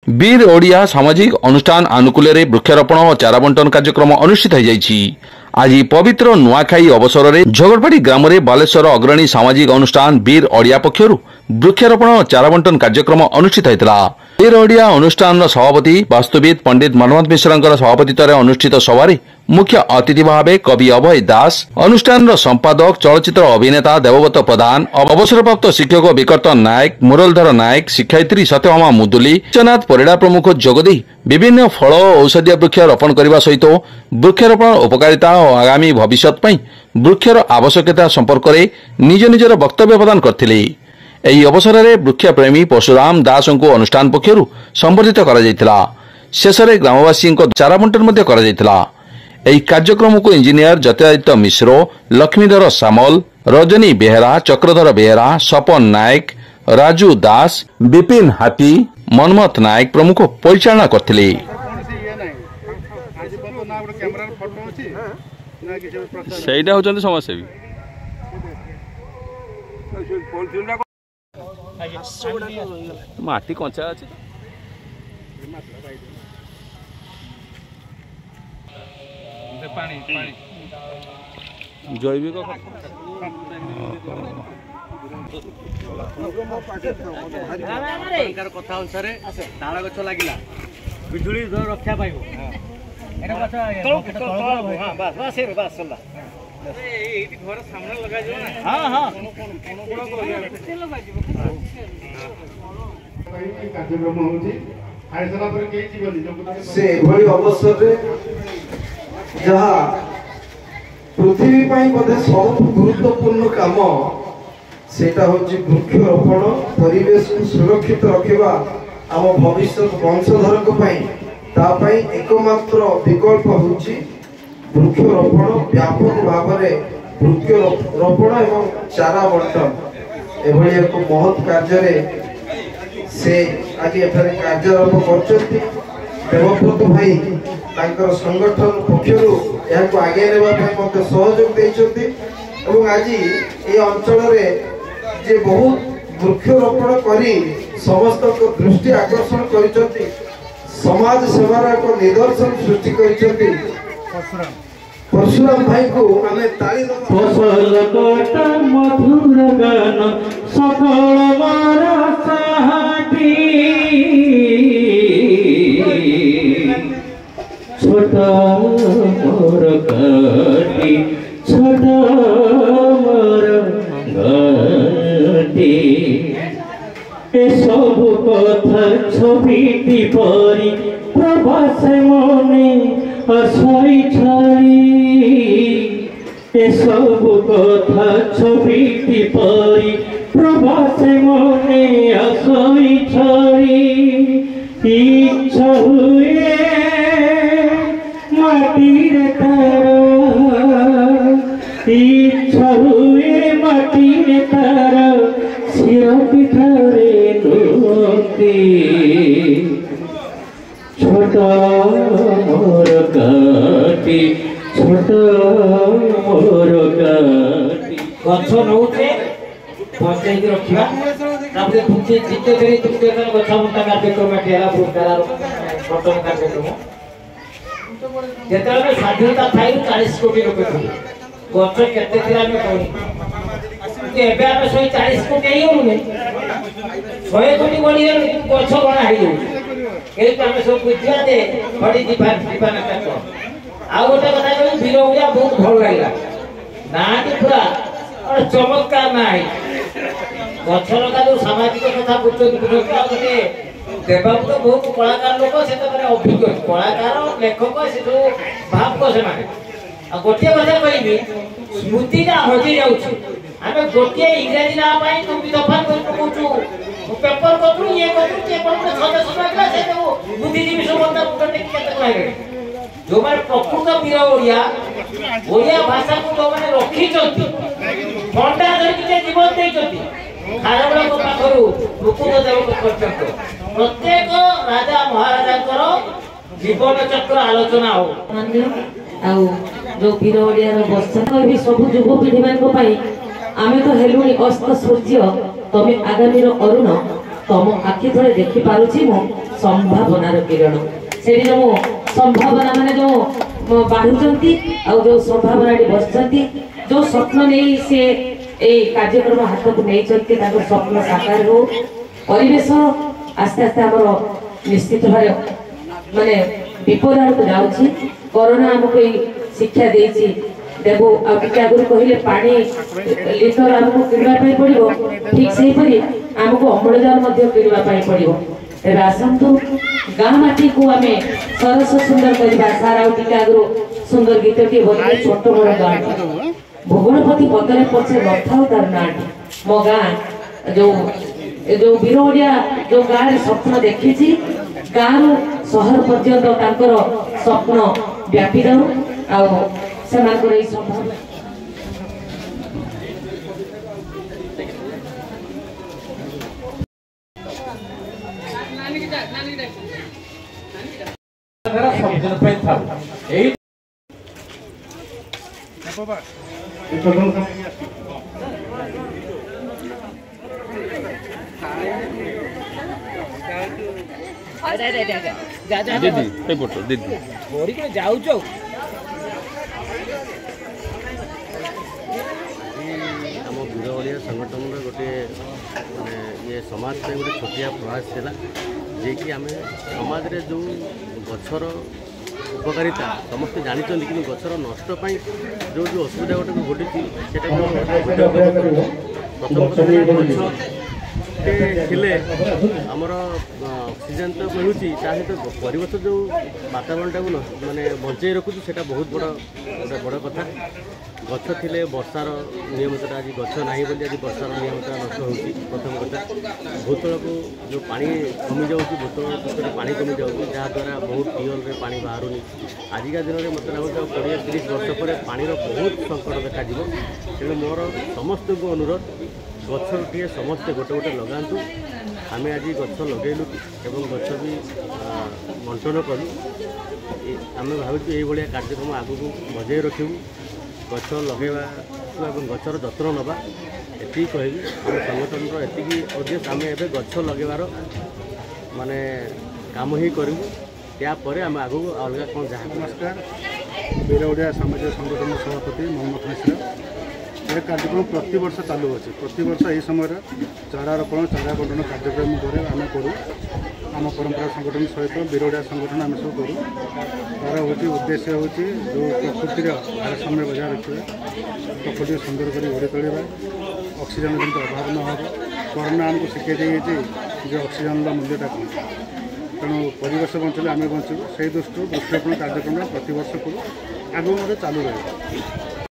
वीर ओडिया सामाजिक अनुष्ठान आनुकूल्य वृक्षारोपण और चारा बंटन कार्यक्रम अनुष्ठित हो जाइछि। आज पवित्र नुआखाई अवसर में झगड़पाड़ी ग्राम में बालेश्वर अग्रणी सामाजिक अनुष्ठान वीर ओडिया पक्षर वृक्षारोपण और चारा बंटन कार्यक्रम अनुष्ठित होता। वीर ओडिया अनुष्ठान सभापति वास्तुविद पंडित मनोहर मिश्र सभापतित्व अनुष्ठित सभारे मुख्य अतिथि भाव कवि अभय दास, अनुष्ठान संपादक चलचित्र अभिनेता देवव्रत प्रधान, अवसरप्राप्त शिक्षक विकर्तन नायक, मुरलीधर नायक, शिक्षयित्री सत्यभामा मुदुली, विश्वनाथ परिड़ा प्रमुख जोगदे विभिन्न फल और औषधीय वृक्ष रोपण करने सहित वृक्षारोपण उपकारिता और आगामी भविष्य वृक्षर आवश्यकता संपर्क में निज निजर वक्तव्य प्रदान करथिले। एही अवसर में वृक्षप्रेमी परशुराम दास को अनुष्ठान पक्षर संबर्धित करा। शेष में ग्रामवासी चारा बंटन करा। ଏହି କାର୍ଯ୍ୟକ୍ରମକୁ ଇଞ୍ଜିନିୟର ଜ୍ୟୋତିରାଦିତ୍ୟ ମିଶ୍ର, ଲକ୍ଷ୍ମୀଧର ସାମଲ, ରଜନୀ ବେହେରା, ଚକ୍ରଧର ବେହେରା, ସପନ ନାୟକ, ରାଜୁ ଦାସ, ବିପିନ ହାତୀ, ମନ୍ମଥ ନାୟକ ପ୍ରମୁଖ ପରିଚାଳନା କରିଥିଲେ। ସେଇଟା ହଉଛନ୍ତି ସମାଜସେବୀ। ମାଟି କଞ୍ଚା ଅଛି। पानी जैविक कथा अनुसार ताल गछ लगिला बिजुली रक्षा पाइब जहाँ पृथ्वी बोधे सब गुरुत्वपूर्ण काम सेटा होची वृक्षरोपण, परिवेश को सुरक्षित रखिबा आम भविष्य वंशधर एकमात्र विकल्प होची वृक्षरोपण। व्यापक भाव में वृक्षरोपण एवं चारा बंटन एभली एक महत् कार्य से आज एठारे कार्यारंभ करछथि। देवव्रत भाई तांकर संगठन पक्षर यहाँ आगे ने सहयोग देते और आज ये अंचल जे बहुत वृक्षरोपण करी समस्त दृष्टि आकर्षण कर समाज सेवार एक निदर्शन सृष्टि कर परशुराम भाई को आम ताली छोटा मोर गाटी छोटा मोर गाटी ए सब कथा छविटी परी प्रवास मने आशाई छाई ए सब कथा छविटी परी प्रवास मने आशाई छाई इच्छा हुए माटीरे तारा इच्छा हुए माटीरे तारा सिरती थारे नोती छोटा मोर गाटी छोटा मोर गाटी गछ नौते बचाई रखिबा तापर तुमचे जिते करे तुमके गछ मुंटा कार्यक्रम केला पुरस्कार बंटन कार्यक्रम जेतले स्वाधीनता थाई 40 कोटी लोक थे गछ केते थिला में कोनी के एबे आमे 40 कोटी ही होने 100 कोटी बणी गछ बणा है एई तो आमे सब बुझिया दे बड़ी दीपान तक आ गोटे कथा कहू वीर ओडिया बहुत भल लागला ना कि पूरा और चमत्कार नाही गछ लगा जो सामाजिक कथा बुझो गोटे देवव्रत तो बहुत कलाकार लोक से अभिज्ञ कलाकार लेखक से जो भावक से गोटे कथा कहि स्मृति हजि जाऊँ आम गोटे इंग्राजी ना तुम दफा कहूँ पेपर करू ये बुद्धिजीवी सब जो मैंने प्रकृत वीर ओडिया भाषा को जो मैंने रखी ठंडा धरिकी जीवन देती खारबड़ा पाखु मुकुंद देव पर्यंत प्रत्येक राजा महाराजा जीवन चक्र आलोचना हो जो वीर ओडिया बर्षा कह सब युवपीढ़ी आम तो हेलुणी अस्त सूर्य तमें आगामी अरुण तुम आखि थोड़े देखी पारुची मु संभावनार किरण से जो संभावना माने जो बाढ़ुचंती और जो संभावना बसचंती जो स्वप्न नहीं से ए कार्यक्रम हाथ को नहीं चलते ताको स्वप्न साकार हो परिवेश आस्ते आस्ते हमर निश्चित भाव माने विपद आड़ को जाउछि कोरोना हमको शिक्षा देछि देबो आ टिके आगुर कहिले पानी लिटर हमको किनवा पाई पड़िबो ठीक सेही परि हमको अम्लजान मध्ये किनवा पाई पड़िबो तेबे आसंतु गाँ माटी को आमे सरस सुंदर करबा सारा टिके आगुर सुंदर गीत के बोले छोट बड़ गाँ भूगोलपति पदरे पछे नथाउ तार नाटी मो गाँ जो बीरोडिया जो गाँव स्वप्न देखी गाँव सहर पर्यंत तांकर स्वप्न व्यापी जाऊ आर संभावना दीदी फोटो दीदी जाऊ आम बीरवलिया संगठन गोटे माने ये समाज पे गोटे छोटिया प्रयास था जे कि आम समाज रे जो गछर उपकारिता समस्ते जानते कि गछर नष्ट जो जो असुविधा गोटे घटी थे आमर ऑक्सीजन तो मिलूँ सहित परिवेश जो वातावरण टाक माने बंचाई रखुच्छी से बहुत बड़ गोटे बड़ कथा गछ थे वर्षार नियमितता आज गछ ना बोली आज वर्षार नियमितता नष्ट होती प्रथम कथा भूतल को जो पानी कमी जाऊँगी भूतल पानी कमी जाऊँगी जहाँद्वारा बहुत टियल में पानी बाहरुनी आजिका दिन में मतलब लागे 20-30 वर्ष पर पानीर बहुत संकट देखा तेणु मोर समस्त को अनुरोध गछ टे समस्ते गोटे गोटे लगातु आम आज गछ लगेलु एवं गछ भी बंटन कलु आम भावुँ ये कार्यक्रम आगू बजाय रखू गछ लगेवा गचर जत्न नवा एति कहबी आम संगठन एति उद्देश्य आम एवं गछ लगेबार माने काम ही करूँ यापर आम आगू अलग कौन जहाँ। नमस्कार बीरवलिया सामाजिक संगठन सभापति मोहम्मद मिश्र यह कार्यक्रम प्रति वर्ष चालू अच्छे प्रति वर्ष यही समय चारा रोपण चारा बंटन कार्यक्रम आम करूँ आम परंपरा संगठन सहित बीरवलिया संगठन आम सब करूँ तार हूँ उद्देश्य हूँ जो प्रकृतिर भारसाम्य बजाय रखा प्रकृति सुंदर कर गढ़ी तोड़ा ऑक्सीजन जमी अभाव न हो कोरोना आमको शिखे जो ऑक्सीजन मूल्यटा कौन तेणु परिवेश बंचले आम बचू से दृष्टि वृक्षरोपण कार्यक्रम प्रति वर्ष करूँ आगे चालू रहा।